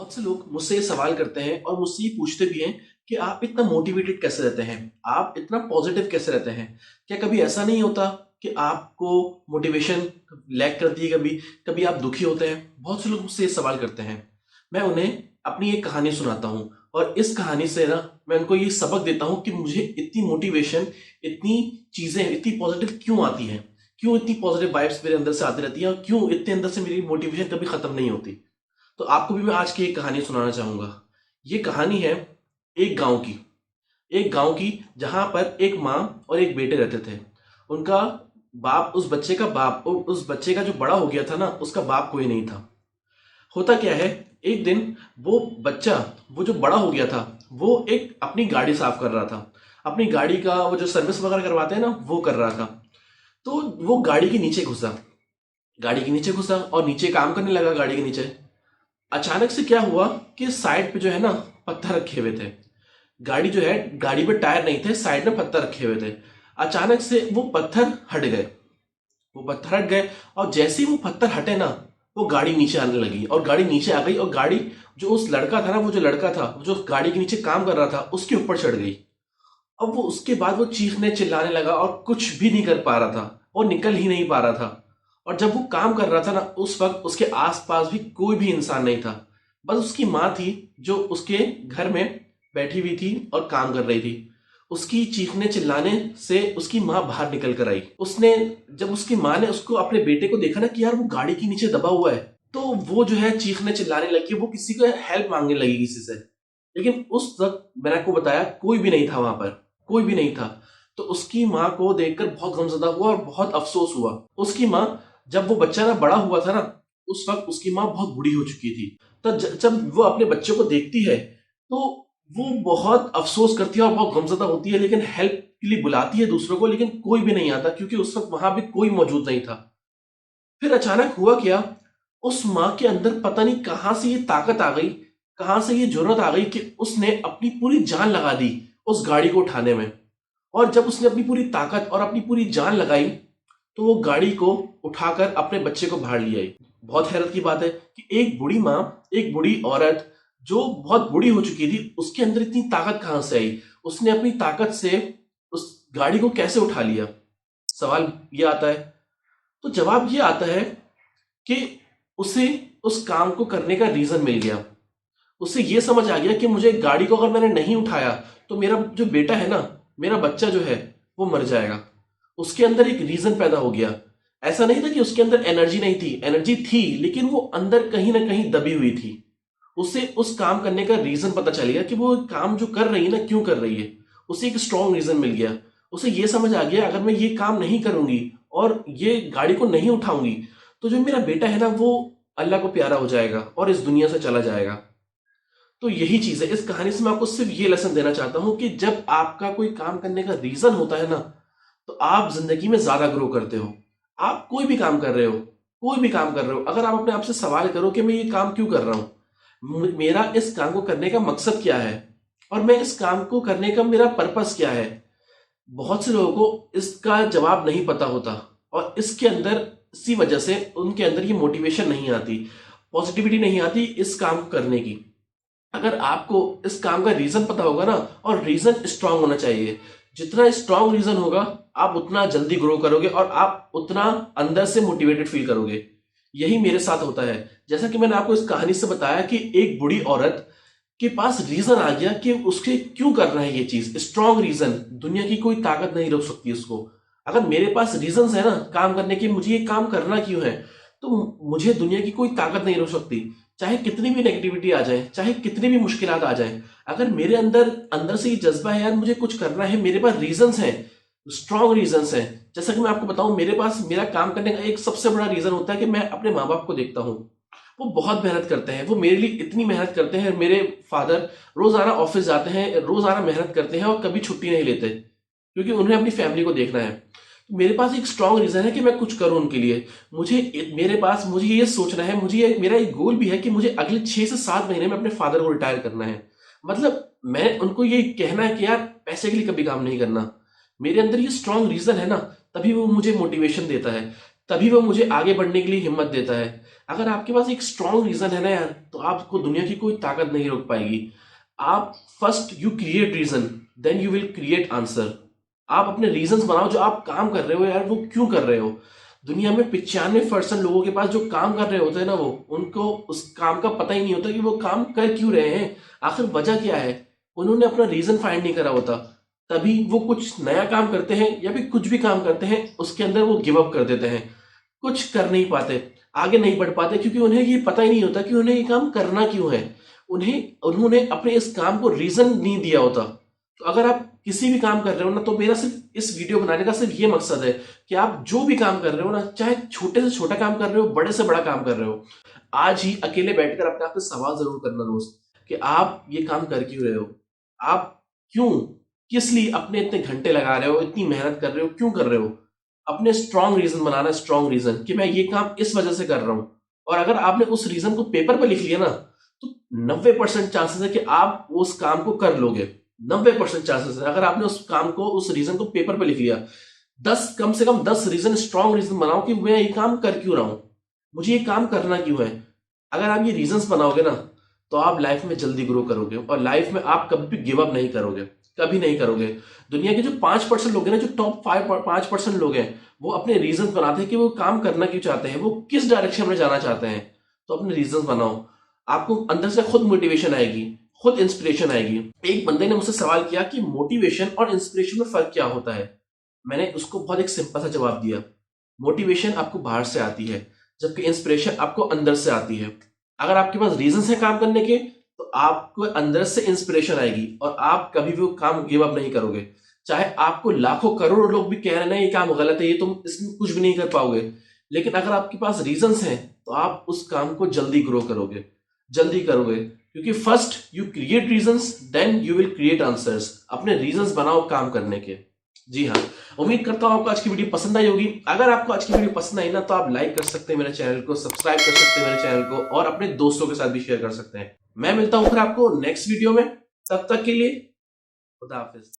बहुत से लोग मुझसे ये सवाल करते हैं और मुझसे ये पूछते भी हैं कि आप इतना मोटिवेटेड कैसे रहते हैं? आप इतना पॉजिटिव कैसे रहते हैं? क्या कभी ऐसा नहीं होता कि आपको मोटिवेशन लैग करती है कभी? कभी आप दुखी होते हैं? बहुत से लोग मुझसे ये सवाल करते हैं। मैं उन्हें अपनी एक कहानी सुनाता हूँ और इस कहानी से ना मैं उनको ये सबक देता हूँ कि मुझे इतनी मोटिवेशन, इतनी चीज़ें, इतनी पॉजिटिव क्यों आती हैं? क्यों इतनी पॉजिटिव वाइब्स मेरे अंदर से आती रहती हैं और क्यों इतने अंदर से मेरी मोटिवेशन कभी खत्म नहीं होती? तो आपको भी मैं आज की एक कहानी सुनाना चाहूंगा। ये कहानी है एक गांव की। एक गांव की जहां पर एक माँ और एक बेटे रहते थे। उनका बाप, उस बच्चे का जो बड़ा हो गया था ना, उसका बाप कोई नहीं था। होता क्या है, एक दिन वो बच्चा, वो जो बड़ा हो गया था, वो एक अपनी गाड़ी साफ कर रहा था। अपनी गाड़ी का वो जो सर्विस वगैरह करवाते हैं ना, वो कर रहा था। तो वो गाड़ी के नीचे घुसा और नीचे काम करने लगा गाड़ी के नीचे। अचानक से क्या हुआ कि साइड पे जो है ना, पत्थर रखे हुए थे। गाड़ी जो है, गाड़ी पे टायर नहीं थे, साइड में पत्थर रखे हुए थे। अचानक से वो पत्थर हट गए। और जैसे ही वो पत्थर हटे ना, वो गाड़ी नीचे आने लगी और गाड़ी नीचे आ गई और गाड़ी, जो उस लड़का था ना, वो जो लड़का था जो गाड़ी के नीचे काम कर रहा था, उसके ऊपर चढ़ गई। अब वो उसके बाद वो चीखने चिल्लाने लगा और कुछ भी नहीं कर पा रहा था और निकल ही नहीं पा रहा था। और जब वो काम कर रहा था ना, उस वक्त उसके आसपास भी कोई भी इंसान नहीं था। बस उसकी माँ थी जो उसके घर में बैठी हुई थी और काम कर रही थी। उसकी चीखने चिल्लाने से उसकी माँ बाहर निकल कर आई। उसने, जब उसकी माँ ने उसको, अपने बेटे को देखा ना कि यार वो गाड़ी के नीचे दबा हुआ है, तो वो जो है चीखने चिल्लाने लगी, वो किसी को हेल्प मांगने लगी किसी से। लेकिन उस वक्त मैंने आपको बताया, कोई भी नहीं था वहां पर, कोई भी नहीं था। तो उसकी माँ को देखकर बहुत गमज़दा हुआ और बहुत अफसोस हुआ। उसकी माँ, जब वो बच्चा ना बड़ा हुआ था ना, उस वक्त उसकी माँ बहुत बूढ़ी हो चुकी थी। तो जब वो अपने बच्चे को देखती है, तो वो बहुत अफसोस करती है और बहुत गमज़दा होती है, लेकिन हेल्प के लिए बुलाती है दूसरों को, लेकिन कोई भी नहीं आता क्योंकि उस वक्त वहां भी कोई मौजूद नहीं था। फिर अचानक हुआ क्या, उस माँ के अंदर पता नहीं कहां से ये ताकत आ गई, कहां से ये जरूरत आ गई कि उसने अपनी पूरी जान लगा दी उस गाड़ी को उठाने में। और जब उसने अपनी पूरी ताकत और अपनी पूरी जान लगाई, तो वो गाड़ी को उठाकर अपने बच्चे को बाहर ले आई। बहुत हैरत की बात है कि एक बूढ़ी माँ, एक बूढ़ी औरत जो बहुत बूढ़ी हो चुकी थी, उसके अंदर इतनी ताकत कहां से आई? उसने अपनी ताकत से उस गाड़ी को कैसे उठा लिया? सवाल ये आता है। तो जवाब ये आता है कि उसे उस काम को करने का रीजन मिल गया। उसे ये समझ आ गया कि मुझे गाड़ी को अगर मैंने नहीं उठाया, तो मेरा जो बेटा है ना, मेरा बच्चा जो है, वो मर जाएगा। उसके अंदर एक रीजन पैदा हो गया। ऐसा नहीं था कि उसके अंदर एनर्जी नहीं थी, एनर्जी थी, लेकिन वो अंदर कहीं ना कहीं दबी हुई थी। उसे उस काम करने का रीजन पता चल गया कि वो काम जो कर रही है ना, क्यों कर रही है। उसे एक स्ट्रॉन्ग रीजन मिल गया। उसे ये समझ आ गया, अगर मैं ये काम नहीं करूंगी और ये गाड़ी को नहीं उठाऊंगी, तो जो मेरा बेटा है ना, वो अल्लाह को प्यारा हो जाएगा और इस दुनिया से चला जाएगा। तो यही चीज है, इस कहानी से मैं आपको सिर्फ ये लेसन देना चाहता हूं कि जब आपका कोई काम करने का रीजन होता है ना, तो आप जिंदगी में ज्यादा ग्रो करते हो। आप कोई भी काम कर रहे हो, कोई भी काम कर रहे हो, अगर आप अपने आप से सवाल करो कि मैं ये काम क्यों कर रहा हूं, मेरा इस काम को करने का मकसद क्या है, और मैं इस काम को करने का मेरा पर्पस क्या है, बहुत से लोगों को इसका जवाब नहीं पता होता। और इसके अंदर, इसी वजह से उनके अंदर ये मोटिवेशन नहीं आती, पॉजिटिविटी नहीं आती इस काम को करने की। अगर आपको इस काम का रीजन पता होगा ना, और रीजन स्ट्रांग होना चाहिए, जितना स्ट्रांग रीजन होगा, आप उतना जल्दी ग्रो करोगे और आप उतना अंदर से मोटिवेटेड फील करोगे। यही मेरे साथ होता है। जैसा कि मैंने आपको इस कहानी से बताया कि एक बूढ़ी औरत के पास रीजन आ गया कि उसके क्यों करना है ये चीज, स्ट्रांग रीजन। दुनिया की कोई ताकत नहीं रोक सकती उसको। अगर मेरे पास रीजन है ना काम करने के, मुझे ये काम करना क्यों है, तो मुझे दुनिया की कोई ताकत नहीं रोक सकती। चाहे कितनी भी नेगेटिविटी आ जाए, चाहे कितनी भी मुश्किलात आ जाए, अगर मेरे अंदर अंदर से ये जज्बा है, यार मुझे कुछ करना है, मेरे पास रीजंस हैं, स्ट्रांग रीजंस हैं। जैसा कि मैं आपको बताऊं, मेरे पास मेरा काम करने का एक सबसे बड़ा रीजन होता है कि मैं अपने माँ बाप को देखता हूँ। वो बहुत मेहनत करते हैं, वो मेरे लिए इतनी मेहनत करते हैं। मेरे फादर रोजाना ऑफिस जाते हैं, रोजाना मेहनत करते हैं और कभी छुट्टी नहीं लेते, क्योंकि उन्हें अपनी फैमिली को देखना है। तो मेरे पास एक स्ट्रांग रीजन है कि मैं कुछ करूं उनके लिए। मुझे ये सोचना है, मेरा एक गोल भी है कि मुझे अगले 6 से 7 महीने में अपने फादर को रिटायर करना है। मतलब मैं उनको ये कहना है कि यार पैसे के लिए कभी काम नहीं करना। मेरे अंदर ये स्ट्रांग रीजन है ना, तभी वो मुझे मोटिवेशन देता है, तभी वो मुझे आगे बढ़ने के लिए हिम्मत देता है। अगर आपके पास एक स्ट्रांग रीजन है ना यार, तो आपको दुनिया की कोई ताकत नहीं रोक पाएगी। आप first you create reason, then you will create answer. आप अपने रीजंस बनाओ, जो आप काम कर रहे हो यार वो क्यों कर रहे हो। दुनिया में 95% लोगों के पास जो काम कर रहे होते हैं ना, वो उनको उस काम का पता ही नहीं होता कि वो काम कर क्यों रहे हैं, आखिर वजह क्या है। उन्होंने अपना रीजन फाइंड नहीं करा होता, तभी वो कुछ नया काम करते हैं या भी कुछ भी काम करते हैं उसके अंदर वो गिव अप कर देते हैं, कुछ कर नहीं पाते, आगे नहीं बढ़ पाते, क्योंकि उन्हें ये पता ही नहीं होता कि उन्हें ये काम करना क्यों है। उन्होंने अपने इस काम को रीजन नहीं दिया होता। तो अगर आप किसी भी काम कर रहे हो ना, तो मेरा सिर्फ इस वीडियो बनाने का सिर्फ ये मकसद है कि आप जो भी काम कर रहे हो ना, चाहे छोटे से छोटा काम कर रहे हो, बड़े से बड़ा काम कर रहे हो, आज ही अकेले बैठकर अपने आप से सवाल जरूर करना दोस्त, कि आप ये काम कर क्यों रहे हो। आप क्यों, किस लिए अपने इतने घंटे लगा रहे हो, इतनी मेहनत कर रहे हो, क्यों कर रहे हो। अपने स्ट्रांग रीजन बनाना, स्ट्रांग रीजन कि मैं ये काम इस वजह से कर रहा हूं। और अगर आपने उस रीजन को पेपर पर लिख लिया ना, तो 90% चांसेस है कि आप उस काम को कर लोगे। 90% चांसेस है, अगर आपने उस काम को, उस रीजन को पेपर पे लिख लिया। 10 कम से कम 10 रीजन, स्ट्रांग रीजन बनाओ कि मैं ये काम कर क्यों रहा हूं, मुझे ये काम करना क्यों है। अगर आप ये रीजंस बनाओगे ना, तो आप लाइफ में जल्दी ग्रो करोगे और लाइफ में आप कभी भी गिव अप नहीं करोगे, कभी नहीं करोगे। दुनिया के जो 5% लोग हैं ना, जो टॉप 5% लोग हैं, वो अपने रीजन बनाते हैं कि वो काम करना क्यों चाहते हैं, वो किस डायरेक्शन में जाना चाहते हैं। तो अपने रीजन बनाओ, आपको अंदर से खुद मोटिवेशन आएगी, खुद इंस्पिरेशन आएगी। एक बंदे ने मुझसे सवाल किया कि मोटिवेशन और इंस्पिरेशन में फर्क क्या होता है। मैंने उसको बहुत एक सिंपल सा जवाब दिया, मोटिवेशन आपको बाहर से आती है, जबकि इंस्पिरेशन आपको अंदर से आती है। अगर आपके पास रीजन है काम करने के, तो आपको अंदर से इंस्पिरेशन आएगी और आप कभी भी वो काम गिव अप नहीं करोगे। चाहे आपको लाखों करोड़ों लोग भी कह रहे हैं ना ये काम गलत है, ये तुम इसमें कुछ भी नहीं कर पाओगे, लेकिन अगर आपके पास रीजन हैं, तो आप उस काम को जल्दी ग्रो करोगे, जल्दी करोगे। क्योंकि first you create reasons, then you will create answers. अपने रीजंस बनाओ काम करने के। जी हाँ, उम्मीद करता हूं आपको आज की वीडियो पसंद आई होगी। अगर आपको आज की वीडियो पसंद आई ना, तो आप लाइक कर सकते हैं मेरे चैनल को, सब्सक्राइब कर सकते हैं मेरे चैनल को और अपने दोस्तों के साथ भी शेयर कर सकते हैं। मैं मिलता हूं फिर आपको नेक्स्ट वीडियो में, तब तक के लिए खुदा हाफिज।